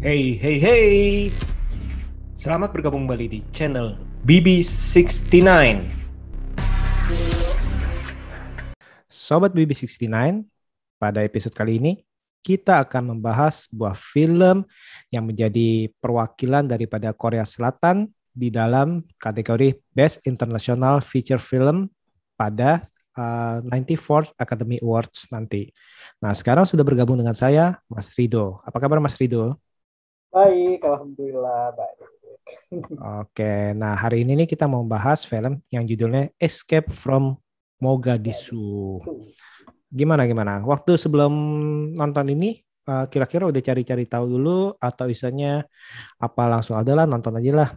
Hey, hey, hey. Selamat bergabung kembali di channel BB69. Sobat BB69, pada episode kali ini kita akan membahas sebuah film yang menjadi perwakilan daripada Korea Selatan di dalam kategori Best International Feature Film pada 94th Academy Awards nanti. Nah, sekarang sudah bergabung dengan saya, Mas Rido. Apa kabar Mas Rido? Baik, alhamdulillah baik. Oke, nah hari ini nih kita mau bahas film yang judulnya Escape from Mogadishu. Tuh. Gimana? Waktu sebelum nonton ini kira-kira udah cari-cari tahu dulu atau misalnya apa langsung aja lah nonton aja lah.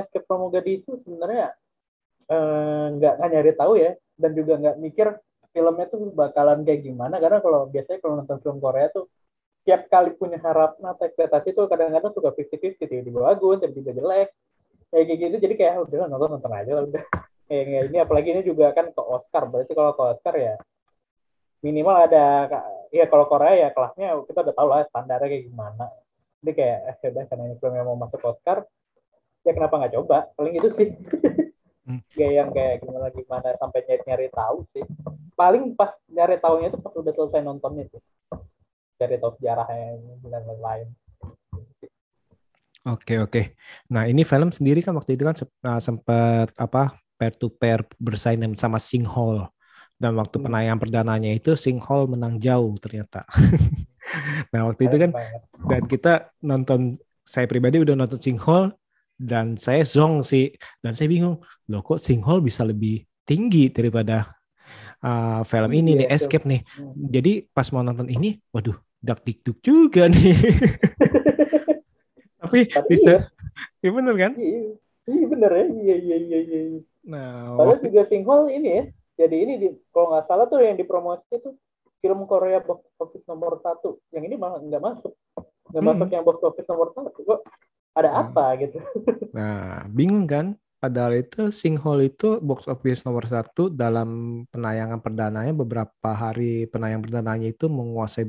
Escape from Mogadishu sebenarnya nggak nyari tahu ya, dan juga nggak mikir filmnya tuh bakalan kayak gimana. Karena kalau biasanya kalau nonton film Korea tuh tiap kali punya harapan atau ekspektasi tuh kadang-kadang suka 50-50, tiba-tiba bagus, tiba-tiba jelek, kayak gitu. Jadi kayak udah nonton aja lah udah. Kayak ini apalagi ini juga kan ke Oscar, berarti kalau ke Oscar ya minimal ada, ya kalau Korea ya kelasnya kita udah tahu lah standarnya kayak gimana. Jadi kayak udah karena ini film yang mau masuk Oscar, ya kenapa nggak coba, paling itu sih. Hmm. Gak yang kayak gimana gimana sampai nyari nyari tahu sih, paling pas nyari tahunya itu pas udah selesai nontonnya sih, cari tahu sejarahnya dan lain-lain. Oke. Nah ini film sendiri kan waktu itu kan sempat apa pair to pair bersaing sama Sing Hall. Dan waktu penayangan perdananya itu Sing Hall menang jauh ternyata. Nah, waktu itu Keren kan banget. dan kita nonton, saya pribadi udah nonton Sinkhole dan saya zong sih, dan saya bingung loh kok Sinkhole bisa lebih tinggi daripada film ini Iya nih film. Escape nih. Jadi pas mau nonton ini, waduh, dak dikduk juga nih. Tapi Tapi bisa, iya, ya bener kan? iya, iya bener ya, iya. Nah Padahal waktu juga Singhole ini ya, jadi ini kalau nggak salah tuh yang dipromosi itu film Korea box office nomor satu, yang ini malah nggak masuk hmm, yang box office nomor satu kok, ada hmm. apa gitu. Nah, bingung kan? Padahal itu Sinkhole itu box office nomor satu dalam penayangan perdananya, beberapa hari penayangan perdananya itu menguasai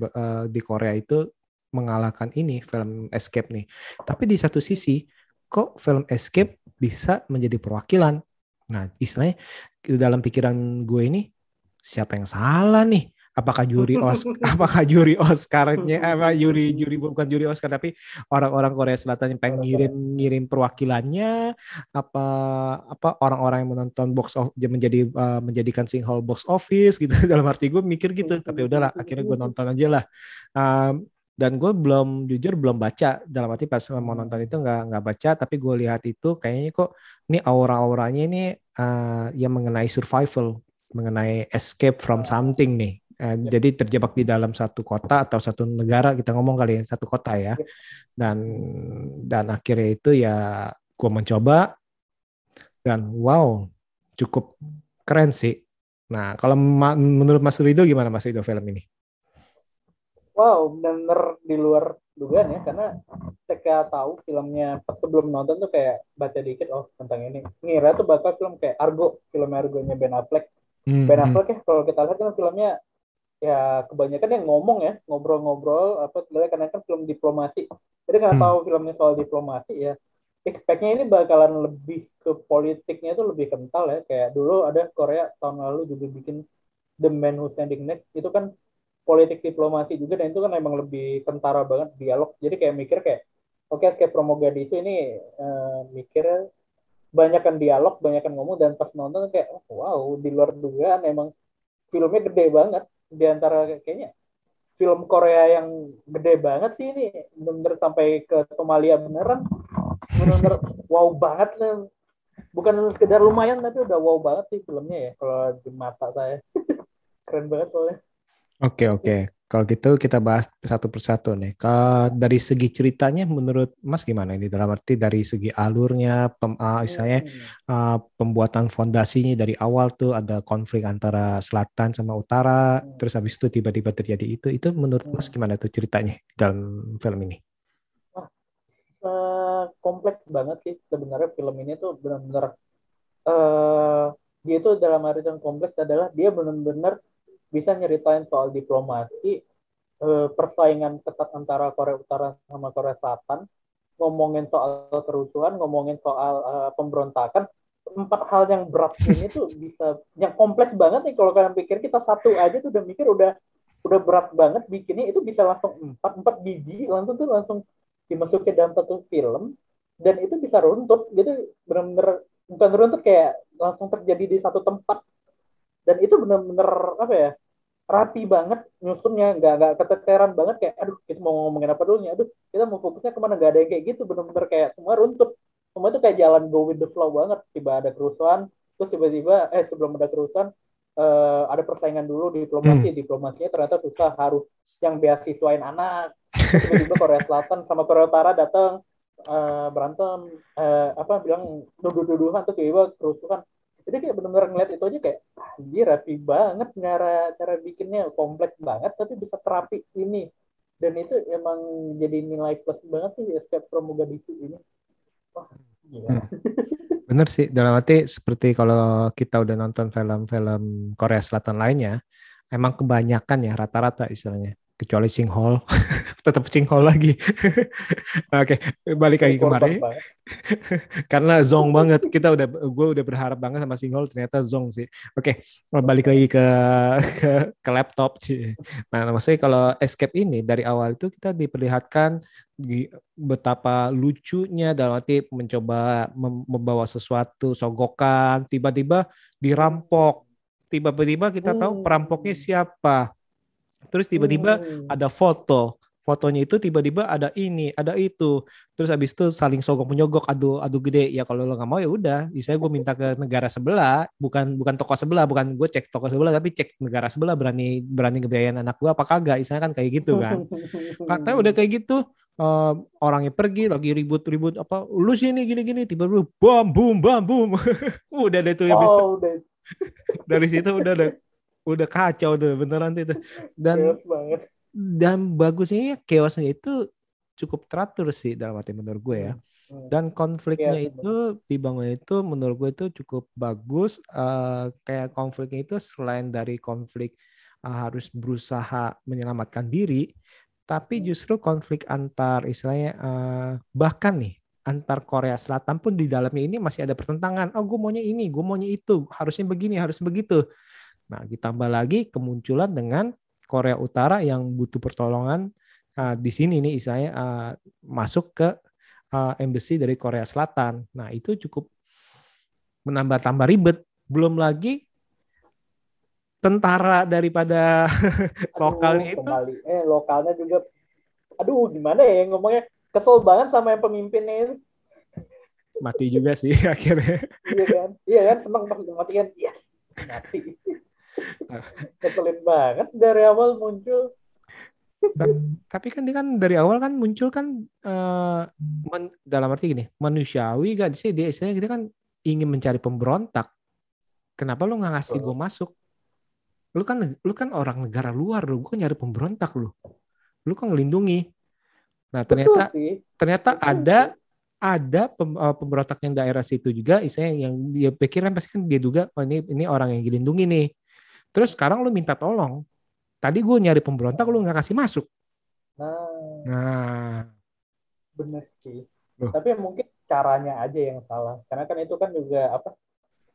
di Korea itu mengalahkan ini film Escape nih. Tapi di satu sisi, kok film Escape bisa menjadi perwakilan? Nah, istilahnya dalam pikiran gue ini siapa yang salah nih? Apakah juri apakah juri Oscarnya apa juri juri bukan juri Oscar tapi orang-orang Korea Selatan yang pengen Orang ngirim Korea. ngirim perwakilannya, apa apa orang-orang yang menonton box of menjadikan Singhole box office gitu. Dalam arti gue mikir gitu, tapi udahlah akhirnya gue nonton aja lah. Dan gue jujur belum baca, dalam arti pas mau nonton itu nggak baca, tapi gue lihat itu kayaknya kok ini aura-auranya ini yang mengenai survival, mengenai escape from something nih. Jadi terjebak di dalam satu kota atau satu negara, kita ngomong kali ya satu kota ya, dan akhirnya itu ya gue mencoba dan wow, cukup keren sih. Nah kalau menurut Mas Rido gimana Mas Rido film ini? Wow, bener di luar dugaan ya, karena ketika tahu filmnya pas sebelum nonton tuh kayak baca dikit oh tentang ini, ngira tuh bakal film kayak Argo, film Argonya Ben Affleck. Hmm, Ben hmm, Affleck ya kalau kita lihat kan filmnya ya kebanyakan yang ngomong ya, ngobrol-ngobrol apa segala, karena kan film diplomasi, jadi nggak hmm, tahu filmnya soal diplomasi ya, expect-nya ini bakalan lebih ke politiknya itu lebih kental ya, kayak dulu ada Korea tahun lalu juga bikin The Man Who Standing Next, itu kan politik diplomasi juga, dan itu kan emang lebih kentara banget dialog, jadi kayak mikir kayak oke, Escape from Mogadishu ini mikir banyak kan dialog, banyak kan ngomong, dan pas nonton kayak oh, wow, di luar dugaan emang filmnya gede banget, di antara kayaknya film Korea yang gede banget sih ini, bener-bener sampai ke Somalia beneran, bener-bener wow banget lah, bukan sekedar lumayan tapi udah wow banget sih filmnya ya kalau di mata saya, keren banget soalnya. oke. Kalau gitu kita bahas satu persatu nih. Dari segi ceritanya menurut Mas gimana ini? Dalam arti dari segi alurnya, misalnya pembuatan fondasinya dari awal tuh ada konflik antara selatan sama utara, terus habis itu tiba-tiba terjadi itu menurut Mas gimana tuh ceritanya dalam film ini? Wah, kompleks banget sih sebenarnya film ini tuh, benar-benar dia itu dalam artian kompleks adalah dia benar-benar bisa nyeritain soal diplomasi persaingan ketat antara Korea Utara sama Korea Selatan, ngomongin soal kerusuhan, ngomongin soal pemberontakan, 4 hal yang berat ini tuh bisa, yang kompleks banget nih kalau kalian pikir kita satu aja tuh udah mikir udah berat banget bikinnya, itu bisa langsung empat biji langsung tuh langsung dimasukin dalam satu film dan itu bisa runtut gitu, bener-bener bukan runtut kayak langsung terjadi di satu tempat, dan itu bener-bener apa ya, rapi banget nyusunnya, nggak keteteran banget kayak aduh kita mau ngomongin apa dulu nih, aduh kita mau fokusnya kemana, nggak ada yang kayak gitu, bener-bener kayak semua runtut, semua itu kayak jalan go with the flow banget, tiba ada kerusuhan terus tiba-tiba sebelum ada kerusuhan ada persaingan dulu, diplomasinya ternyata susah, harus yang beasiswain anak, terus tiba-tiba Korea Selatan sama Korea Utara datang berantem apa bilang duduh-duduhan, terus tiba-tiba kerusuhan. Jadi kayak benar-benar ngeliat itu aja kayak dia rapi banget, cara bikinnya kompleks banget tapi bisa terapi ini, dan itu emang jadi nilai plus banget sih Escape from Mogadishu ini. Wah gila. Bener sih, dalam arti seperti kalau kita udah nonton film-film Korea Selatan lainnya, emang kebanyakan ya rata-rata istilahnya, kecuali Singhole, tetap Singhole lagi. Oke, balik lagi Korban kemarin, banget. karena zong banget, gue udah berharap banget sama Singhole, ternyata zong sih. Oke, balik lagi ke laptop sih. Nah, maksudnya kalau Escape ini dari awal itu kita diperlihatkan betapa lucunya dalam arti mencoba membawa sesuatu sogokan, tiba-tiba dirampok, tiba-tiba kita tahu perampoknya siapa, terus tiba-tiba ada fotonya itu tiba-tiba ada ini ada itu, terus habis itu saling sogok menyogok, adu gede ya, kalau lo nggak mau ya udah, saya gue minta ke negara sebelah, bukan bukan toko sebelah, bukan gue cek toko sebelah tapi cek negara sebelah, berani berani ngebiayain anak gue apa kagak, istilahnya kan kayak gitu kan. Katanya udah kayak gitu, orangnya pergi lagi ribut-ribut apa lu sini gini-gini, tiba-tiba bam boom bam boom. Udah deh tuh habis itu, Oh udah dari situ udah kacau tuh beneran itu. dan chaos banget. dan bagusnya ya chaosnya itu cukup teratur sih dalam arti menurut gue ya. Dan Ya konfliknya bener. itu dibangun itu menurut gue itu cukup bagus. Kayak konfliknya itu selain dari konflik harus berusaha menyelamatkan diri, tapi justru konflik antar istilahnya bahkan nih antar Korea Selatan pun di dalamnya ini masih ada pertentangan. Oh, gue maunya ini, gue maunya itu, harusnya begini, harus begitu. Nah, ditambah lagi kemunculan dengan Korea Utara yang butuh pertolongan di sini nih, istilahnya masuk ke embassy dari Korea Selatan. Nah, itu cukup menambah-tambah ribet. Belum lagi tentara daripada Aduh lokalnya itu Somali lokalnya juga, aduh gimana ya ngomongnya, kesel banget sama yang pemimpinnya itu. mati juga sih akhirnya. Iya kan seneng pas mati kan, iya mati. Keselin banget dari awal muncul. Tapi kan dia kan dari awal kan muncul kan dalam arti gini, manusiawi kan sih, dia istilahnya kita kan ingin mencari pemberontak. Kenapa lu nggak ngasih gue masuk? Lu kan orang negara luar, lu gue nyari pemberontak, lu kan ngelindungi. Nah, Betul ternyata sih, ternyata betul ada sih. ada pemberontak yang daerah situ juga, istilahnya yang dia pikiran pasti kan dia duga, oh ini orang yang dilindungi nih. Terus sekarang lu minta tolong. Tadi gue nyari pemberontak, lu nggak kasih masuk. Nah Nah, bener sih, loh. tapi mungkin caranya aja yang salah, karena kan itu kan juga apa,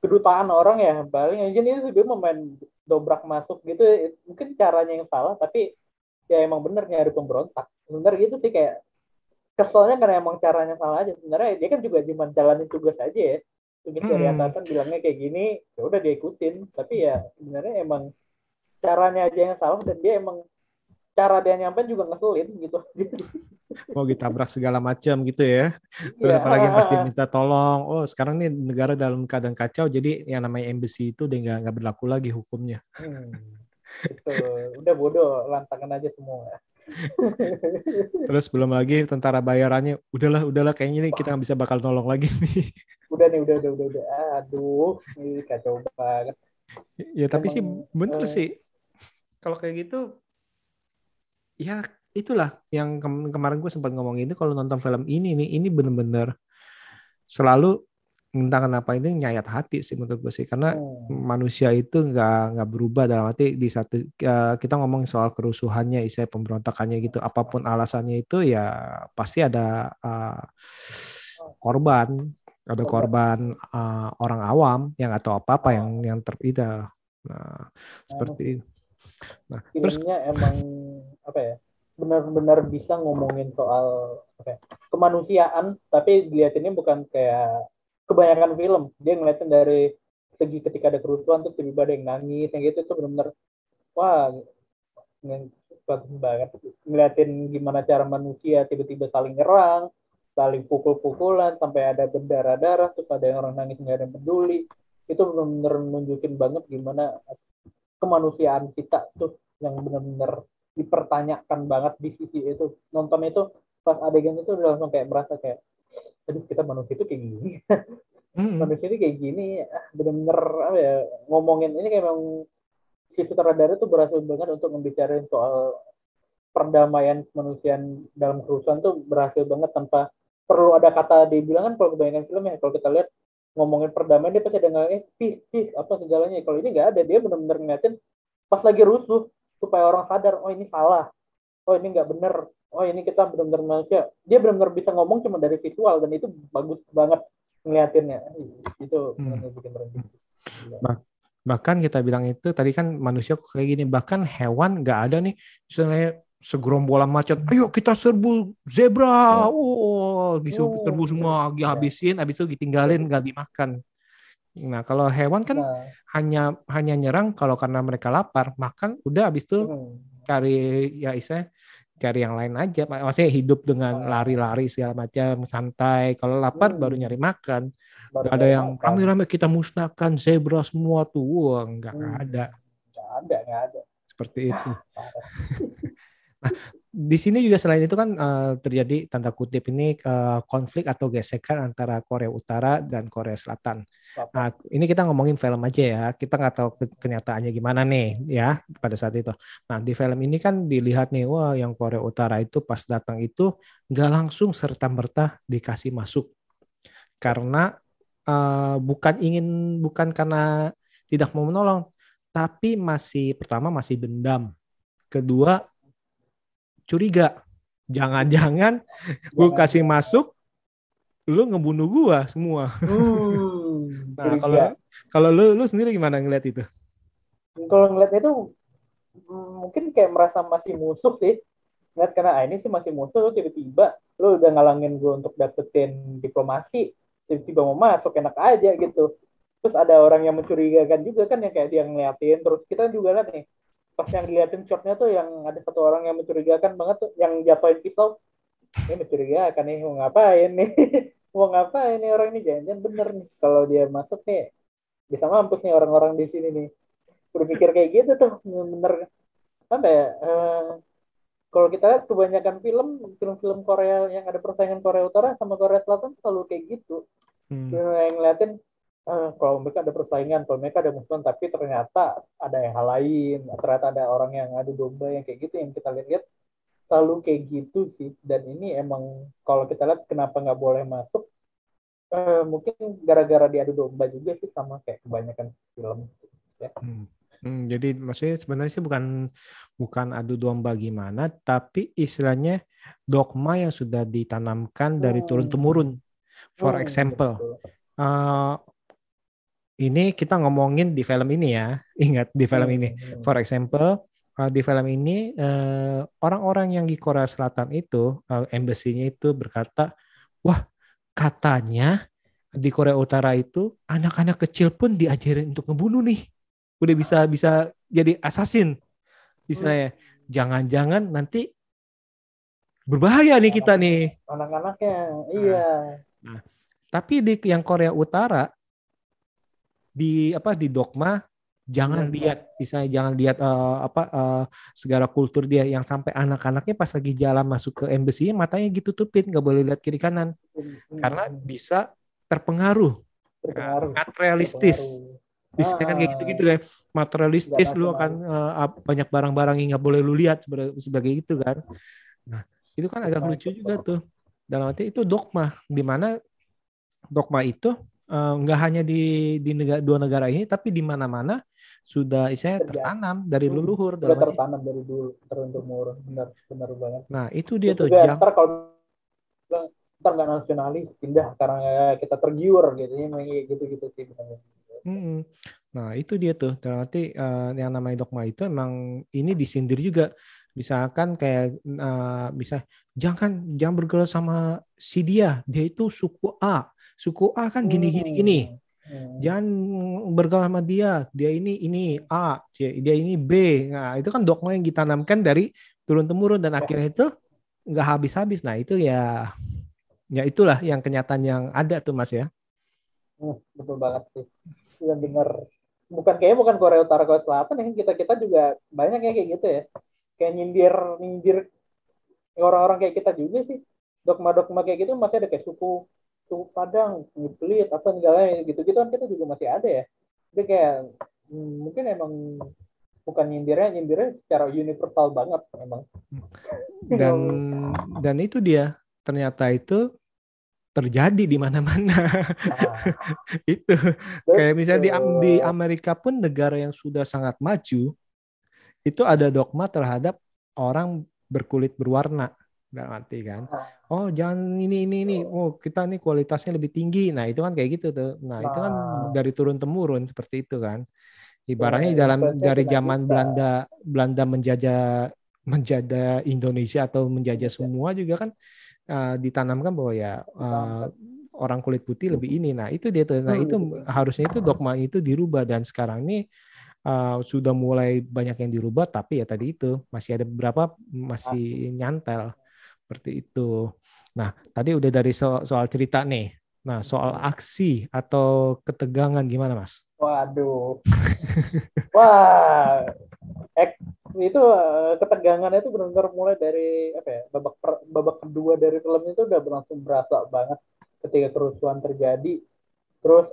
kedutaan orang ya paling aja ini dia mau main dobrak masuk gitu, mungkin caranya yang salah, tapi ya emang bener nyari pemberontak bener gitu sih, kayak keselnya karena emang caranya salah aja, sebenarnya dia kan juga cuma jalanin tugas aja ya, tugas dari Mm-mm. atasan bilangnya kayak gini ya udah dia ikutin, tapi ya sebenarnya emang caranya aja yang salah, dan dia emang cara dia nyampein juga ngeselin gitu. Mau ditabrak segala macam gitu ya. Terus Iya. apalagi pas diminta tolong, oh sekarang nih negara dalam keadaan kacau, jadi yang namanya embassy itu udah nggak berlaku lagi hukumnya. Betul, udah bodoh lantakan aja semua. Terus belum lagi tentara bayarannya, udahlah kayaknya ini kita Wah, nggak bisa bakal nolong lagi nih. udah nih udah aduh ini kacau banget Ya tapi sih emang. bener sih, kalau kayak gitu ya itulah yang kemarin gue sempat ngomong itu, kalau nonton film ini nih, ini bener-bener selalu entah kenapa ini nyayat hati sih menurut gue sih, karena manusia itu nggak berubah dalam arti di satu kita ngomong soal kerusuhannya, istilah pemberontakannya gitu, apapun alasannya itu ya pasti ada korban, ada korban orang awam yang nggak tahu apa-apa yang terpidana. Nah, seperti itu. Nah, terus filmnya emang apa ya, benar-benar bisa ngomongin soal apa ya, kemanusiaan, tapi dilihatinnya bukan kayak kebanyakan film dia ngeliatin dari segi ketika ada kerusuhan tuh tiba-tiba ada yang nangis yang gitu, itu benar-benar wah, bagus banget ngeliatin gimana cara manusia tiba-tiba saling nyerang, saling pukul-pukulan sampai ada berdarah-darah, terus ada yang orang nangis nggak ada yang peduli. Itu benar-benar nunjukin banget gimana kemanusiaan kita tuh yang benar-benar dipertanyakan banget di sisi itu. Nonton itu pas adegan itu udah langsung kayak merasa kayak, aduh kita manusia itu kayak gini. Manusia itu kayak gini, benar-benar apa ya, ngomongin ini kayak memang si sutradara tuh berhasil banget untuk membicarain soal perdamaian kemanusiaan dalam kerusuhan tuh berhasil banget tanpa perlu ada kata dibilang. Kan kalau kebanyakan film ya kalau kita lihat ngomongin perdamaian dia pasti ada nggak peace peace apa segalanya. Kalau ini nggak ada, dia benar-benar ngeliatin pas lagi rusuh supaya orang sadar oh ini salah, oh ini nggak bener, oh ini kita benar-benar manusia. Dia benar-benar bisa ngomong cuma dari visual dan itu bagus banget ngeliatinnya. Itu benar-benar bikin berhenti. Bahkan kita bilang itu tadi kan manusia kayak gini, bahkan hewan nggak ada nih misalnya segerombolan macan, ayo kita serbu zebra, diserbu semua, dihabisin, habis itu ditinggalin nggak dimakan. Nah kalau hewan kan hanya nyerang kalau karena mereka lapar, makan udah habis itu cari ya istilahnya cari yang lain aja, maksudnya hidup dengan lari-lari segala macam santai, kalau lapar baru nyari makan. Gak ada yang rame-rame kita musnahkan zebra semua tuh. Wah, nggak ada. Nggak ada. Seperti itu. Nah, di sini juga selain itu kan terjadi tanda kutip ini konflik atau gesekan antara Korea Utara dan Korea Selatan. Nah, ini kita ngomongin film aja ya. Kita nggak tahu kenyataannya gimana nih ya pada saat itu. Nah, di film ini kan dilihat nih, wah yang Korea Utara itu pas datang itu nggak langsung serta-merta dikasih masuk. Karena bukan karena tidak mau menolong, tapi pertama masih dendam, kedua curiga, jangan-jangan gue kasih masuk, lu ngebunuh gue semua. Nah kalau lu sendiri gimana ngeliat itu? Kalau ngeliat itu mungkin kayak merasa masih musuh sih, ngeliat karena ini sih masih musuh, tiba-tiba lu udah ngalangin gue untuk dapetin diplomasi, tiba-tiba mau masuk enak aja gitu. Terus ada orang yang mencurigakan juga kan yang kayak dia ngeliatin, terus kita juga lihat nih pas yang diliatin shotnya tuh yang ada satu orang yang mencurigakan banget tuh yang jatuhin pisau. Ini mencurigakan nih, mau ngapain nih? Mau ngapain nih orang ini, jangan-jangan bener nih kalau dia masuk nih bisa mampus nih orang-orang di sini nih. Berpikir kayak gitu tuh bener apa ya, kalau kita lihat kebanyakan film-film Korea yang ada persaingan Korea Utara sama Korea Selatan selalu kayak gitu. Yang ngeliatin kalau mereka ada persaingan, kalau mereka ada musuhan, tapi ternyata ada yang hal lain, ternyata ada orang yang adu domba yang kayak gitu yang kita lihat selalu kayak gitu sih. Dan ini emang kalau kita lihat kenapa nggak boleh masuk, mungkin gara-gara diadu domba juga sih sama kayak kebanyakan film. Ya. Jadi maksudnya sebenarnya sih bukan adu domba gimana, tapi istilahnya dogma yang sudah ditanamkan dari turun-temurun. For example, ini kita ngomongin di film ini ya, ingat di film ini. For example, di film ini orang-orang yang di Korea Selatan itu, embassy-nya itu berkata, wah katanya di Korea Utara itu anak-anak kecil pun diajarin untuk ngebunuh nih. Udah bisa jadi assassin istilahnya. Jangan-jangan nanti berbahaya nih kita nih. Anak-anaknya, iya. Nah, tapi di yang Korea Utara di dogma jangan lihat, misalnya jangan lihat segala kultur dia yang sampai anak-anaknya pas lagi jalan masuk ke embassy matanya gitu tutupin, nggak boleh lihat kiri kanan karena bisa terpengaruh. Materialistis. Kan kayak gitu-gitu kan, materialistis, lu akan banyak barang-barang yang nggak boleh lu lihat sebagai itu kan. Nah itu kan agak lucu juga tuh, dalam arti itu dogma, di mana dogma itu nggak hanya di dua negara ini, tapi di mana-mana sudah istilahnya Terjadi. tertanam dari leluhur Udah dalam arti. tertanam dari dulu turun temurun, benar benar banget. Nah, itu dia Terus tuh juga jam. ntar kalau ntar nggak nasionalis pindah karena kita tergiur gitu ya, gitu gitu sih benar. Mm-mm. Nah, itu dia tuh. Dalam arti yang namanya dogma itu emang ini disindir juga. Misalkan kayak bisa jangan bergaul sama si dia itu suku A. Suku A kan gini gini gini. Hmm. Hmm. Jangan bergaul sama dia ini A, dia ini B. Nah, itu kan dogma yang ditanamkan dari turun temurun dan Ya, akhirnya itu nggak habis-habis. Nah, itu ya itulah yang kenyataan yang ada tuh Mas ya. betul banget sih. Yang dengar bukan kayaknya bukan Korea Utara Korea Selatan ya, kita kita juga banyak ya kayak gitu ya. Kayak nyindir nyindir orang-orang kayak kita juga sih. Dogma-dogma kayak gitu masih ada kayak suku suku Padang, Ngebelit, apa segalanya gitu-gitu kan kita juga masih ada ya. Jadi kayak mungkin emang bukan nyindirnya secara universal banget emang. Dan dan itu dia ternyata itu terjadi di mana-mana. Nah, Itu kayak misalnya di betul. Amerika pun negara yang sudah sangat maju itu ada dogma terhadap orang berkulit berwarna dalam arti kan. Oh, jangan ini. Oh, kita nih kualitasnya lebih tinggi. Nah, itu kan kayak gitu tuh. Nah, itu kan Nah, dari turun temurun seperti itu kan. ya, Ibaratnya influence-nya dari kena zaman kita. Belanda Belanda menjajah Indonesia atau menjajah Indonesia semua juga kan ditanamkan bahwa ya ditanamkan. orang kulit putih lebih ini. Nah, itu dia tuh. Nah, itu Lebih tinggi. harusnya itu dogma itu dirubah dan sekarang ini sudah mulai banyak yang dirubah tapi ya tadi itu masih ada beberapa Masih. masih nyantel seperti itu. Nah, tadi udah dari soal cerita nih. Nah, soal aksi atau ketegangan gimana, Mas? Waduh. Wah, ek, itu ketegangan itu benar-benar mulai dari apa ya babak kedua dari film itu udah langsung berasa banget ketika kerusuhan terjadi. Terus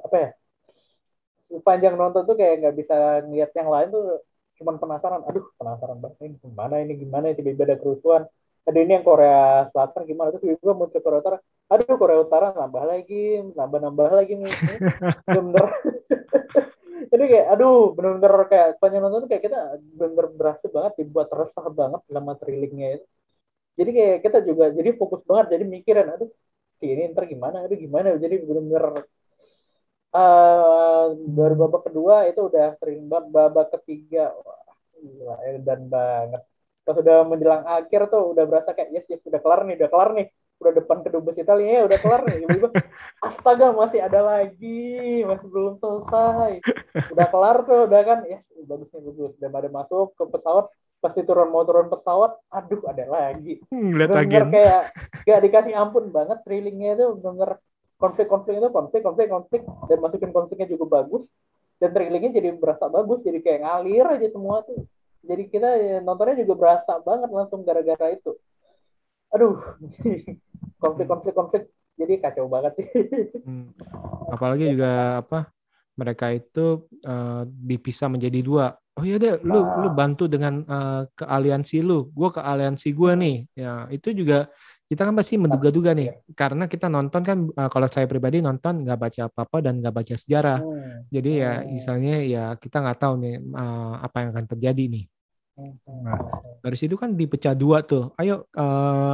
apa ya, panjang nonton tuh kayak nggak bisa ngeliat yang lain tuh, cuman penasaran, aduh penasaran banget ini gimana tiba-tiba ada kerusuhan, ada ini yang Korea Selatan gimana, terus tiba-tiba muncul Korea Utara, aduh Korea Utara nambah lagi nih, bener. Jadi kayak aduh bener-bener kayak panjang nonton tuh kayak kita bener-bener berasa banget dibuat resah banget sama thrillingnya itu. Jadi kayak kita juga jadi fokus banget, jadi mikirin aduh si ini ntar gimana, aduh gimana, jadi bener-bener dari babak kedua itu udah sering banget, babak ketiga wah gila dan banget, pas udah menjelang akhir tuh udah berasa kayak yes udah kelar nih udah depan kedubes Italia ya udah kelar nih, tiba-tiba astaga masih ada lagi, masih belum selesai, udah kelar tuh udah kan ya bagus nih bagus udah pada masuk ke pesawat, pasti mau turun pesawat aduh ada lagi, Lihat bener-bener agen. kayak gak dikasih ampun banget, thrillingnya itu bener, konflik-konflik itu konflik dan masukin konfliknya juga bagus, dan trailingnya jadi berasa bagus, jadi kayak ngalir aja semua tuh, jadi kita ya, nontonnya juga berasa banget langsung gara-gara itu, aduh. konflik jadi kacau banget sih. Apalagi juga Nah, apa mereka itu dipisah menjadi dua. Oh iya deh, lu bantu dengan ke aliansi lu, gue ke aliansi gue nih. Ya itu juga kita kan pasti menduga-duga nih, tafsir. karena kita nonton kan kalau saya pribadi nonton nggak baca apa-apa dan nggak baca sejarah. Hmm. Jadi ya Hmm. misalnya ya kita nggak tahu nih apa yang akan terjadi nih. Hmm. Nah, Hmm. dari situ kan dipecah dua tuh. Ayo,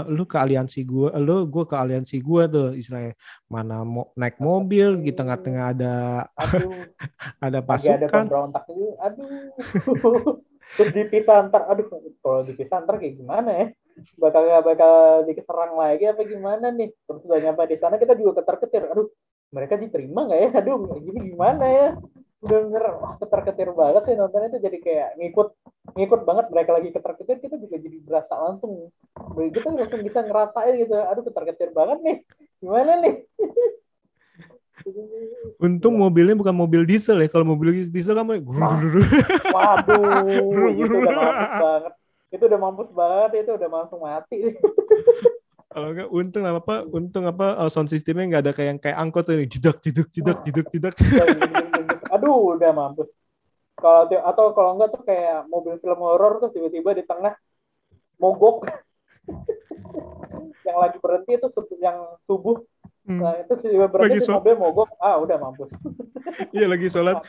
lu ke aliansi gue, gue ke aliansi gue tuh istilahnya. Mana mau naik mobil di tengah-tengah Aduh, ada lagi ada pasukan. pemberontak juga, aduh. Terus dipisah antar, aduh, kalau dipisah antar kayak gimana ya? Bakal diserang lagi apa gimana nih? Terus udah nyampe di sana kita juga ketar-ketir, aduh, mereka diterima nggak ya? Aduh, gini gimana ya? Udah bener, wah ketar-ketir banget sih nontonnya itu, jadi kayak ngikut ngikut banget mereka lagi ketar-ketir, kita juga jadi berasa langsung, kita langsung bisa ngerasain gitu, aduh ketar-ketir banget nih, gimana nih? Untung Gila. mobilnya bukan mobil diesel ya. Kalau mobil diesel kan Nah, waduh, itu udah mampus banget. Itu udah mampus banget, itu udah langsung mati. kalau enggak untung apa sound systemnya nggak ada kayak angkot tuh jedak jedak jedak jedak jedak. Aduh, udah mampus. Kalau atau kalau enggak tuh kayak mobil film horor tuh tiba-tiba di tengah mogok, yang lagi berhenti itu yang subuh Nah itu tiba berhenti Lagi di mobil mogok, udah mampus. Iya lagi sholat,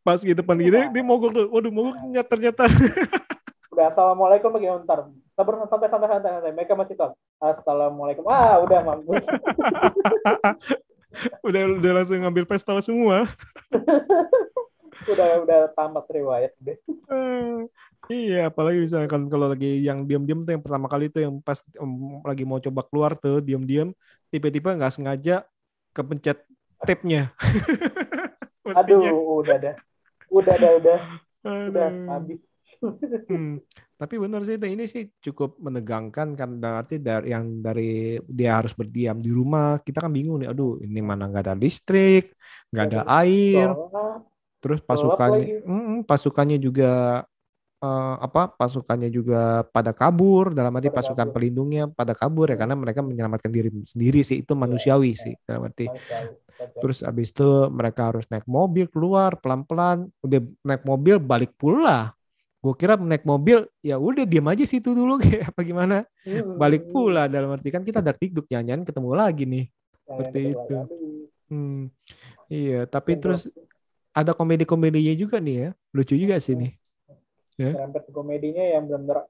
pas di depan gini dia mogok tuh, waduh mogok nyatar. Udah assalamualaikum lagi ntar, santai, mereka masih tahu assalamualaikum, udah mampus. udah langsung ngambil pesta semua. udah tamat riwayat deh. Iya, apalagi misalkan kalau lagi yang diam-diam tuh yang pertama kali tuh yang pas lagi mau coba keluar tuh diam-diam, tiba-tiba nggak sengaja kepencet tape-nya. Pastinya. Aduh, udah Aduh. habis. Tapi benar sih ini sih cukup menegangkan kan berarti dari dia harus berdiam di rumah kita kan bingung nih aduh ini mana nggak ada listrik nggak ada air terus pasukannya juga pasukannya juga pada kabur dalam arti pasukan pelindungnya pada kabur ya karena mereka menyelamatkan diri sendiri sih itu manusiawi sih dalam arti terus abis itu mereka harus naik mobil keluar pelan-pelan udah naik mobil balik pula gue kira naik mobil ya udah diam aja situ dulu kayak apa gimana balik pula dalam arti kan kita dak-dikduk nyanyian ketemu lagi nih seperti itu iya tapi terus ada komedi-komedinya juga nih ya lucu juga sih nih ya komedinya yang benar-benar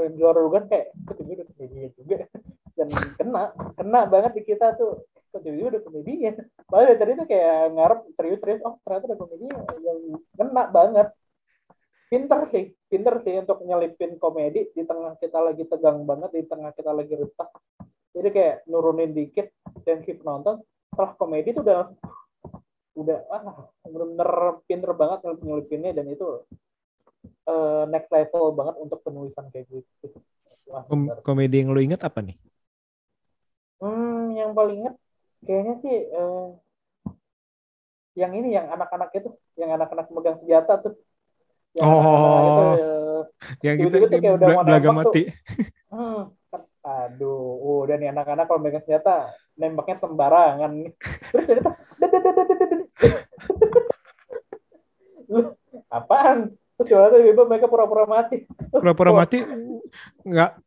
di luar dugaan kayak itu komedinya juga dan kena banget di kita tuh itu udah komedinya padahal tadi tuh kayak ngarep serius ternyata ada komedinya yang kena banget pinter sih untuk nyelipin komedi di tengah kita lagi tegang banget di tengah kita lagi rusak jadi kayak nurunin dikit tensi penonton setelah komedi tuh udah bener-bener pinter banget nyelipinnya dan itu next level banget untuk penulisan kayak gitu. Komedi yang lo ingat apa nih? Yang paling ingat kayaknya sih yang ini yang anak-anak itu yang anak-anak megang senjata tuh yang yang kita kayak belaga mati. Aduh, udah nih anak-anak kalau megang senjata nembaknya sembarangan nih. Terus ternyata apaan? Terus tiba-tiba mereka pura-pura mati. Pura-pura mati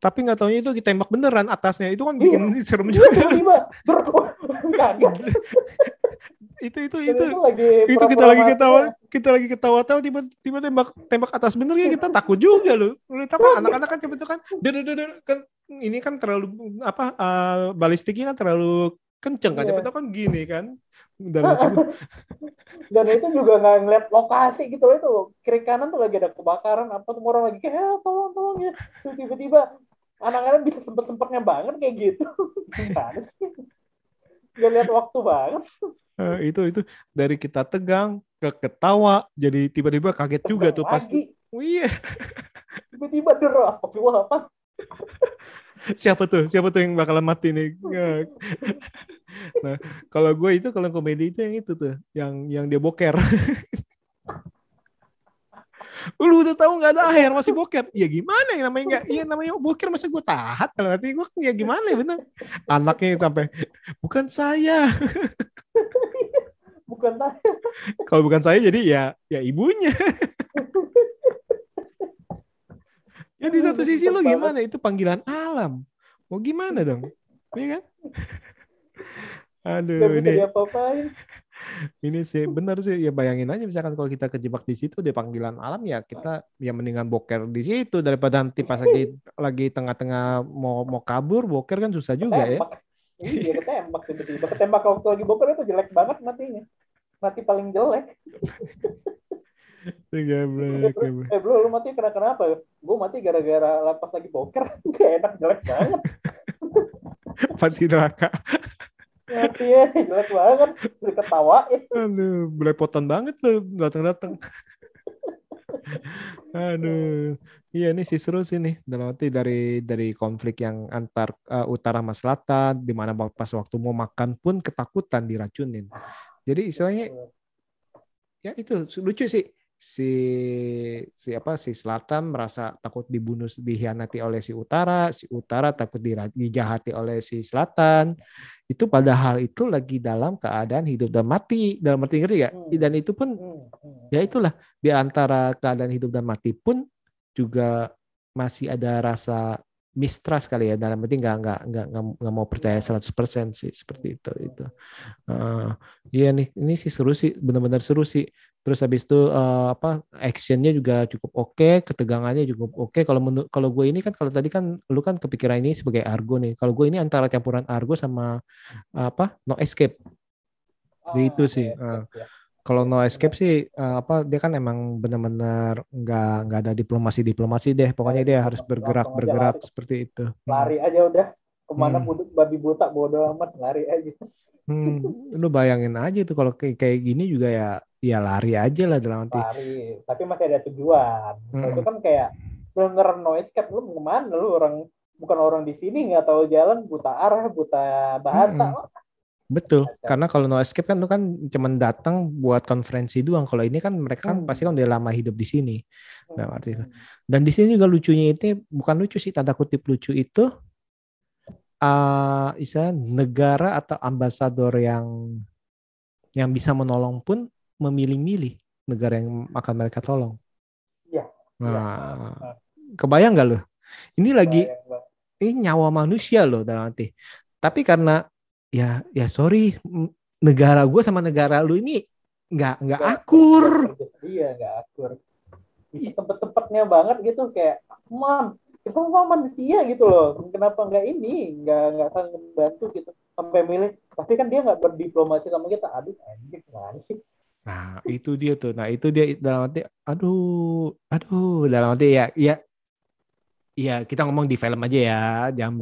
tapi nggak taunya itu ditembak beneran atasnya itu kan bikin serem juga. Tiba-tiba kaget. itu kita lagi ketawa tiba-tiba tembak atas bener ya kita takut juga loh. Lu tahu kan anak-anak kan coba kan kan ini kan terlalu balistiknya kan terlalu kenceng kan coba kan gini kan. Dan itu juga nggak ngeliat lokasi gitu loh itu kiri kanan tuh lagi ada kebakaran apa tuh orang lagi kayak tolong ya tiba-tiba anak-anak bisa sempet-sempetnya banget kayak gitu nggak lihat waktu banget itu dari kita tegang ke ketawa jadi tiba-tiba kaget tegang juga tuh pasti iya tiba-tiba apa siapa tuh yang bakalan mati nih nah kalau gue itu kalau komedi itu yang itu tuh yang dia boker lu udah tahu nggak ada akhir masih boker ya gimana yang namanya nggak ya namanya boker masa gue tahan kalau nanti gue ya gimana ya bener anaknya sampai bukan saya kalau bukan saya jadi ya ibunya ya di satu sisi lo gimana itu panggilan alam mau gimana dong iya kan aduh ini sih benar sih ya bayangin aja misalkan kalau kita kejebak di situ di panggilan alam ya kita ya mendingan boker di situ daripada nanti pas lagi tengah-tengah mau kabur boker kan susah juga ya iya ketembak tiba-tiba ketembak waktu lagi boker itu jelek banget matinya mati paling jelek bro lu mati kenapa gue mati gara-gara lapas lagi boker gak enak jelek banget pasti neraka mati ya jelek banget diketawain aduh belepotan banget lo datang aduh iya ini sih seru sih nih dalam arti dari konflik yang antar utara sama selatan di mana pas waktu mau makan pun ketakutan diracunin jadi istilahnya ya itu lucu sih si selatan merasa takut dibunuh dikhianati oleh si utara takut dijahati oleh si selatan itu padahal itu lagi dalam keadaan hidup dan mati dalam arti ngerti ya dan itu pun ya itulah di antara keadaan hidup dan mati pun juga masih ada rasa mistrust kali ya, dalam arti nggak mau percaya 100% sih seperti itu. Uh, Iya nih, ini sih seru sih, benar-benar seru sih. Terus habis itu actionnya juga cukup oke, ketegangannya cukup oke. Kalau gue ini kan, kalau tadi kan lu kan kepikiran ini sebagai Argo nih. Kalau gue ini antara campuran Argo sama No Escape. Itu Ah, sih. ya, ya. Kalau Ya, No Escape benar. sih dia kan emang benar-benar nggak ada diplomasi deh. Nggak Pokoknya ada dia harus diplomasi, bergerak langsung aja bergerak lari, seperti itu. lari aja udah kemana Hmm. babi buta bodo amat lari aja. Lu bayangin aja tuh kalau kayak gini juga ya lari aja lah dalam arti. Lari tapi masih ada tujuan. Kalau itu Hmm. kan kayak bener noise cap, lu kemana, lu orang bukan orang di sini, nggak tahu jalan, buta arah, buta bahasa. Hmm. Betul, Kacau. karena kalau No Escape kan lu kan cuman datang buat konferensi doang. Kalau ini kan mereka kan pasti kan Hmm. udah lama hidup di sini. Dalam arti. Hmm. Dan di sini juga lucunya itu bukan lucu sih, tanda kutip lucu itu istilah negara atau ambasador yang bisa menolong pun memilih-milih negara yang akan mereka tolong. Iya, iya. Nah, kebayang nggak lo? Ini lagi Bayang banget. ini nyawa manusia loh dalam arti. Tapi karena ya sorry, negara gue sama negara lu ini nggak Nggak akur. kerja, iya nggak akur, bisa sempet-sempetnya banget gitu kayak man, kita mau manusia gitu loh, kenapa nggak ini, nggak saling membantu gitu sampai milih, tapi kan dia nggak berdiplomasi sama kita, aduh anjir gimana sih. Nah, itu dia tuh. Nah, itu dia dalam arti aduh, aduh dalam arti ya kita ngomong di film aja ya. Jangan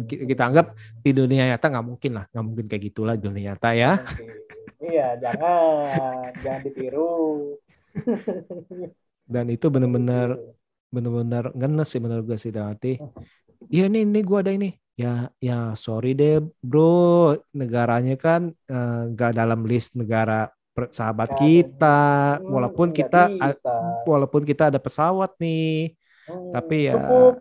kita anggap di dunia nyata nggak mungkin lah, nggak mungkin kayak gitulah dunia nyata ya. Nggak mungkin, iya jangan ditiru. Dan itu Jangan benar-benar ditiru. benar-benar ngenes sih menurut gue sih dalam arti. Iya nih gue ada ini. Ya sorry deh bro, negaranya kan nggak dalam list negara sahabat Nggak ada, kita. Walaupun nggak kita bisa. walaupun kita ada pesawat nih, tapi ya Cukup,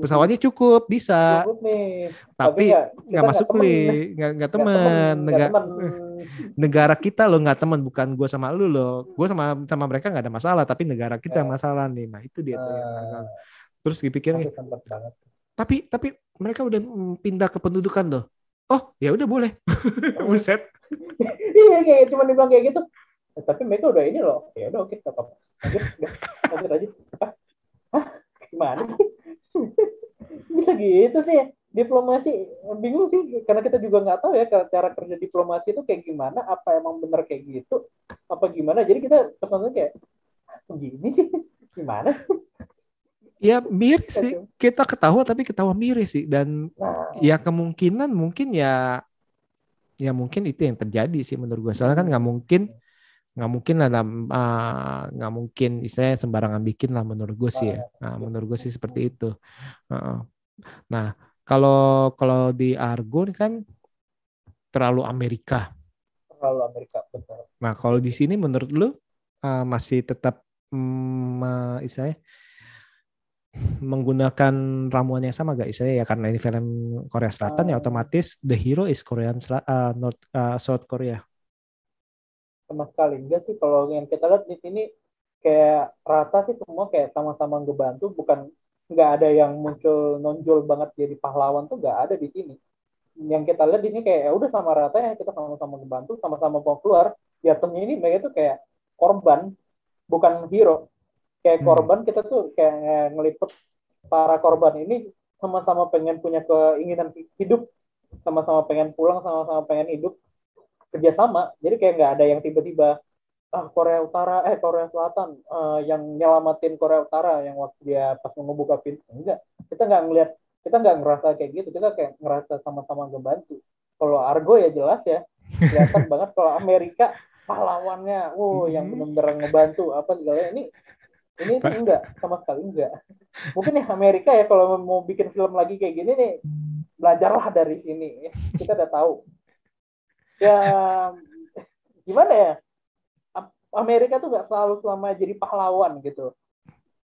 pesawatnya cukup bisa, cukup nih, tapi tapi nggak, nggak kita nggak masuk temen, list, nggak nggak temen, temen. nggak temen. Negara kita loh nggak teman, bukan gue sama lu loh. Gue sama mereka nggak ada masalah, tapi negara kita yang Ya, masalah nih. Nah itu dia tuh yang agak. Terus dipikir nih, masih sempet banget. tapi mereka udah pindah ke pendudukan loh. Oh ya udah boleh. Buset. Iya kayak cuma dibilang kayak gitu. Tapi mereka udah ini loh. Ya udah oke, okay, apa. Lanjut aja. Hah? Gimana sih? Bisa gitu sih. Diplomasi bingung sih karena kita juga nggak tahu ya cara kerja diplomasi itu kayak gimana, apa emang bener kayak gitu apa gimana, jadi kita kesannya kayak begini sih gimana. Ya miris sih. Kita ketawa tapi ketawa miris sih. Dan Nah, ya kemungkinan mungkin ya mungkin itu yang terjadi sih menurut gue. Soalnya kan nggak mungkin lah nggak mungkin istilahnya sembarangan bikin lah menurut gue sih ya. Nah, menurut gue sih seperti itu. Heeh. Nah, kalau kalau di Argon kan terlalu Amerika. terlalu Amerika betul. Nah, kalau di sini menurut lu masih tetap istilahnya menggunakan ramuan yang sama gak istilahnya ya, karena ini film Korea Selatan ya Uh, otomatis the hero is South Korea. sama sekali enggak sih, kalau yang kita lihat di sini kayak rata sih semua kayak sama-sama ngebantu, bukan nggak ada yang muncul nonjol banget jadi pahlawan tuh nggak ada di sini. Yang kita lihat di sini kayak ya udah sama rata ya, kita sama-sama ngebantu, sama-sama mau keluar. Jatuhnya ini mereka tuh kayak korban, bukan hero. Kayak Hmm. korban, kita tuh kayak ngelipet para korban ini sama-sama pengen punya keinginan hidup, sama-sama pengen pulang, sama-sama pengen hidup kerjasama. Jadi kayak nggak ada yang tiba-tiba Korea Utara Korea Selatan yang nyelamatin Korea Utara yang waktu dia pas mau ngebuka pintu, enggak, kita nggak ngelihat, kita nggak ngerasa kayak gitu, kita kayak ngerasa sama-sama ngebantu. Kalau Argo ya jelas ya kelihatan banget, kalau Amerika pahlawannya yang Hmm. benar-benar ngebantu apa segala ini tuh Pak. enggak, sama sekali enggak. Mungkin ya Amerika ya kalau mau bikin film lagi kayak gini nih, belajarlah dari sini, kita udah tahu ya gimana ya, Amerika tuh nggak selalu selama jadi pahlawan gitu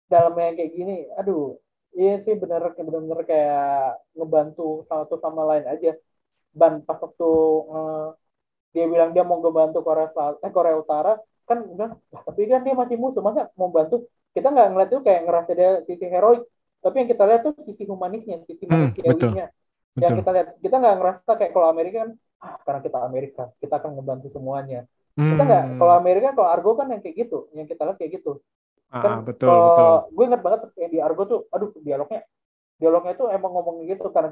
dalam yang kayak gini. Aduh, ini sih bener-bener kayak ngebantu satu sama lain aja. Ban pas waktu dia bilang dia mau ngebantu Korea Utara, kan udah, tapi kan dia masih musuh, masa mau bantu, kita nggak ngeliat tuh kayak ngerasa dia sisi heroik, tapi yang kita lihat tuh sisi humanisnya, sisi Betul, manusiawinya yang betul. kita lihat. Kita nggak ngerasa kayak kalau Amerika kan, karena kita Amerika kita akan ngebantu semuanya. Kita nggak, kalau Hmm, Amerika, kalau Argo kan yang kayak gitu, yang kita lihat kayak gitu kan. betul, betul. Kalau gue ingat banget yang di Argo tuh, aduh, dialognya tuh emang ngomong gitu, karena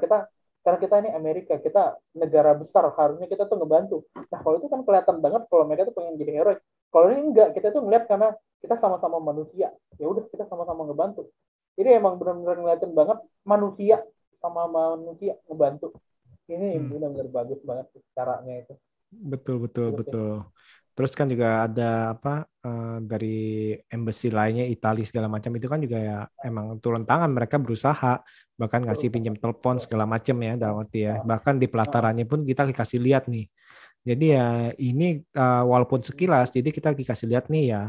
kita ini Amerika, kita negara besar, harusnya kita tuh ngebantu. Nah kalau itu kan kelihatan banget kalau mereka tuh pengen jadi hero. Kalau ini enggak, kita tuh ngeliat karena kita sama-sama manusia, ya udah kita sama-sama ngebantu. Jadi emang benar-benar ngeliatin banget manusia sama manusia ngebantu. Ini Hmm. benar-benar bagus banget caranya itu. Betul, betul, Gitu sih. betul. Terus kan juga ada apa dari embassy lainnya Italia segala macam itu kan juga ya emang turun tangan mereka berusaha bahkan ngasih Berusaha. pinjam telepon segala macam ya dalam arti ya bahkan di pelatarannya pun kita dikasih lihat nih. Jadi ya ini walaupun sekilas jadi kita dikasih lihat nih ya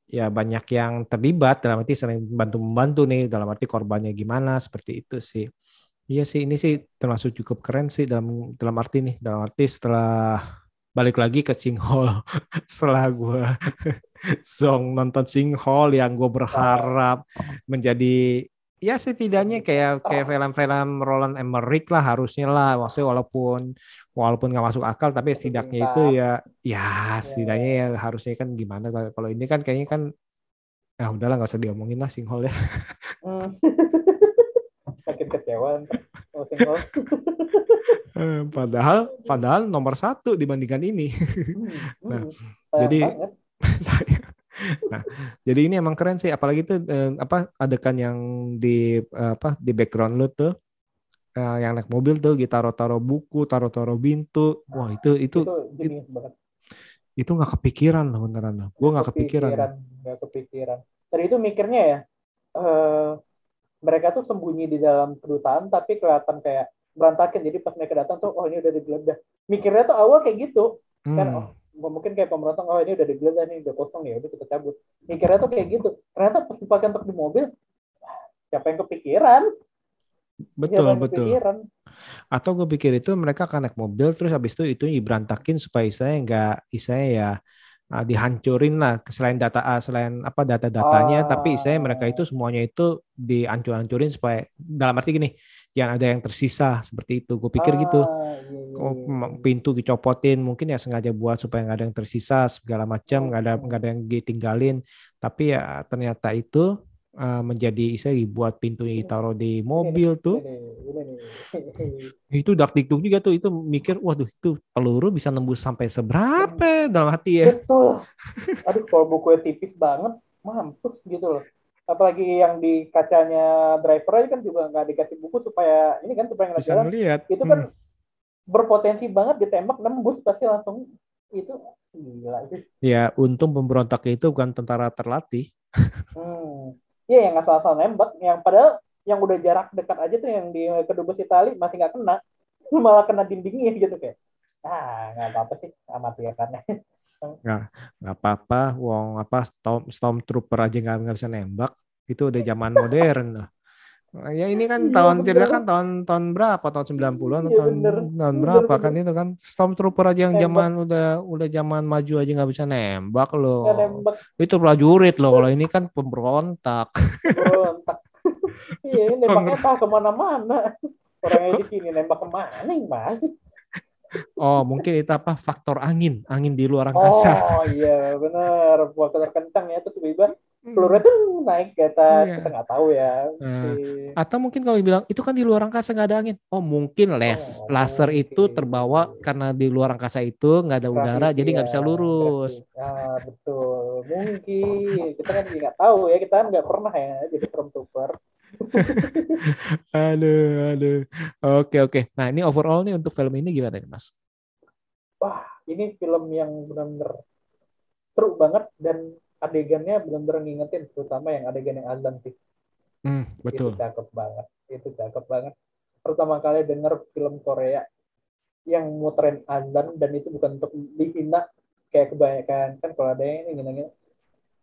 ya banyak yang terlibat dalam arti sering bantu membantu nih dalam arti korbannya gimana seperti itu sih. Iya sih ini sih termasuk cukup keren sih dalam dalam arti nih dalam arti setelah balik lagi ke Singhole setelah gue Zong nonton Singhole yang gue berharap menjadi ya setidaknya kayak kayak film-film Roland Emmerich lah harusnya lah maksudnya walaupun walaupun nggak masuk akal tapi Satu setidaknya itu tingkat. ya ya setidaknya ya Ya. harusnya kan gimana kalau ini kan kayaknya kan ya udahlah nggak usah diomongin lah Singhole ya. Hmm. Makin kecewa ntar sama single. Padahal padahal nomor satu dibandingkan ini. Nah Sayang jadi banget. Nah, jadi ini emang keren sih, apalagi tuh apa adegan yang di apa di background lu tuh yang naik mobil tuh, taro-taro buku, taro-taro bintu. Wah, Nah, itu itu it- jenius banget. itu nggak kepikiran loh beneran loh. Gue Nggak nggak kepikiran loh. kepikiran, nggak kepikiran. Tadi itu mikirnya ya, eh, mereka tuh sembunyi di dalam kedutaan, tapi kelihatan kayak berantakan. Jadi pas mereka datang tuh, oh ini udah digeledah. Mikirnya tuh awal kayak gitu, kan? Oh, Hmm, mungkin kayak pemerintah, oh ini udah digeledah nih, udah kosong ya, udah kita cabut. Mikirnya tuh kayak gitu. Ternyata pas dipakai untuk di mobil, siapa yang kepikiran? Siapa betul yang betul. kepikiran? Atau gue pikir itu mereka akan naik mobil terus habis itu diberantakin supaya saya nggak saya ya dihancurin lah selain data selain apa data-datanya tapi saya mereka itu Ah, semuanya itu dihancur-hancurin supaya dalam arti gini jangan ada yang tersisa seperti itu gue pikir gitu iya, iya, kok iya, iya. pintu dicopotin mungkin ya sengaja buat supaya nggak ada yang tersisa segala macam nggak ada yang ditinggalin tapi ya ternyata itu menjadi saya dibuat pintunya Ini, ditaruh di ini nih, mobil tuh ini nih. itu dak dikduk juga tuh itu mikir waduh itu peluru bisa nembus sampai seberapa dalam hati ya. Betul. Aduh, kalau bukunya tipis banget, mampus gitu loh. Apalagi yang di kacanya driver aja kan juga nggak dikasih buku supaya ini kan supaya ngeliat Bisa jalan. ngelihat. Itu kan berpotensi banget ditembak nembus pasti langsung itu, gila sih. Ya untung pemberontaknya itu bukan tentara terlatih. Hmm. Iya, yang asal-asal nembak, yang padahal yang udah jarak dekat aja tuh yang di kedubes Itali masih nggak kena, malah kena dindingnya gitu kayak. Nggak apa-apa sih amatirannya. nggak nggak apa-apa wong apa stormtrooper aja nggak bisa nembak itu udah zaman modern loh. Ya ini kan Iya tahun cerita bener, kan tahun tahun berapa tahun 90-an atau iya tahun bener, tahun bener berapa kan bener. itu kan stormtrooper aja yang zaman Nembak, udah zaman maju aja nggak bisa nembak loh nggak nembak, itu prajurit loh kalau ini kan pemberontak. berontak. Iya, ini nembaknya Pember- entah kemana-mana. Orangnya di kok sini nembak kemana nih mas? oh mungkin itu apa faktor angin angin di luar angkasa. Oh iya bener, waktu terkencang ya terus tiba-tiba peluru Hmm, itu naik ke atas, kita iya. nggak tahu ya. Si... Nah, atau mungkin kalau dibilang itu kan di luar angkasa nggak ada angin. Oh mungkin Oh laser itu terbawa mungkin karena di luar angkasa itu nggak ada udara gravity jadi ya, nggak bisa lurus. gravity. Betul, mungkin kita kan juga nggak tahu ya, kita kan nggak pernah ya jadi stormtrooper. Aduh, aduh. Oke, oke. Nah ini overall nih untuk film ini gimana nih Mas? Wah, ini film yang benar-benar seru banget dan adegannya benar-benar ngingetin, terutama yang adegan yang azan sih. Itu Betul. cakep banget, itu cakep banget. Pertama kali denger film Korea yang muterin azan dan itu bukan untuk dihina kayak kebanyakan kan, kalau ada yang ini nanya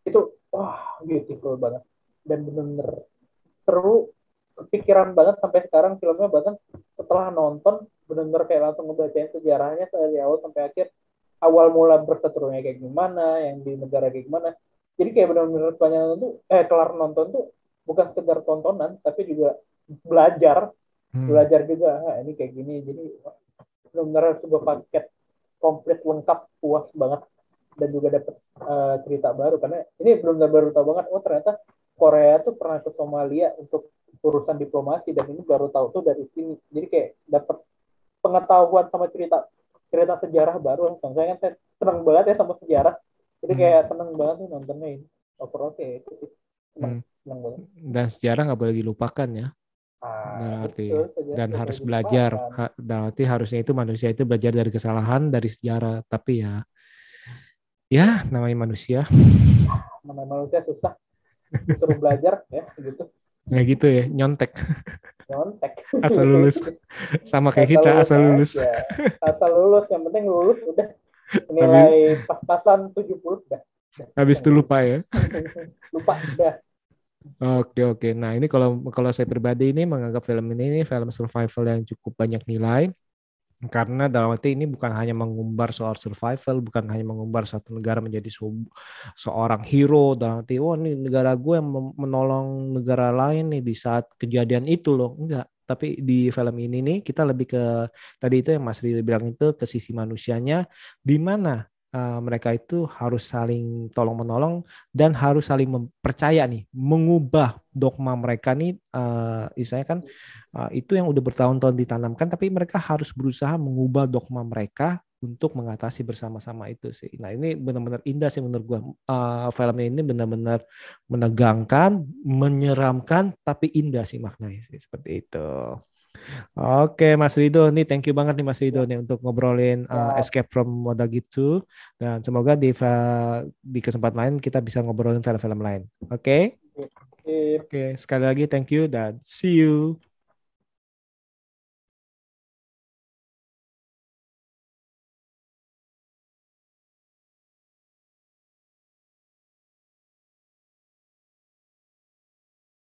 itu, wah beautiful banget dan bener-bener seru, kepikiran banget sampai sekarang filmnya, bahkan setelah nonton bener-bener kayak langsung ngebacain sejarahnya dari awal sampai akhir, awal mula berseterunya kayak gimana, yang di negara kayak gimana. Jadi kayak bener-bener sepanjang nonton tuh kelar nonton tuh bukan sekedar tontonan tapi juga belajar Hmm. belajar juga ini kayak gini, jadi benar-benar sebuah paket komplit lengkap puas banget, dan juga dapat cerita baru, karena ini benar-benar baru tahu banget, oh ternyata Korea tuh pernah ke Somalia untuk urusan diplomasi, dan ini baru tahu tuh dari sini, jadi kayak dapat pengetahuan sama cerita cerita sejarah baru. Saya kan saya seneng banget ya sama sejarah, jadi Hmm. kayak seneng banget nih nontonnya ini, overall kayak itu sih, seneng Hmm. seneng banget. Dan sejarah nggak boleh dilupakan ya. Ah Dalam arti betul, sejarah dan nggak harus boleh belajar. dilupakan. Dalam arti harusnya itu manusia itu belajar dari kesalahan, dari sejarah. Tapi ya namanya manusia. Namanya manusia susah, disuruh belajar ya gitu, Nggak gitu ya, nyontek. nyontek. Asal lulus. Sama kayak Asal kita, lulus asal lulus. aja, asal lulus, yang penting lulus udah, Habis, nilai pas-pasan 70 udah habis seneng itu gitu. lupa ya. Lupa udah. Oke, oke. Nah, ini kalau kalau saya pribadi ini menganggap film ini film survival yang cukup banyak nilai. Karena dalam arti ini bukan hanya mengumbar soal survival, bukan hanya mengumbar satu negara menjadi seorang hero dalam arti, oh ini negara gue yang menolong negara lain nih di saat kejadian itu loh. Enggak. Tapi di film ini nih kita lebih ke tadi itu yang Mas Riri bilang itu ke sisi manusianya di mana mereka itu harus saling tolong menolong dan harus saling mempercaya nih, mengubah dogma mereka nih, istilahnya kan itu yang udah bertahun-tahun ditanamkan, tapi mereka harus berusaha mengubah dogma mereka untuk mengatasi bersama-sama itu sih. Nah ini benar-benar indah sih menurut gua. Film ini benar-benar menegangkan, menyeramkan, tapi indah sih maknanya sih seperti itu. Oke Mas Rido, nih thank you banget nih Mas Rido Ya, nih untuk ngobrolin ya. Escape from Modagitu, dan semoga di kesempatan lain kita bisa ngobrolin film-film lain. Oke, Sip, sip. oke sekali lagi thank you dan see you.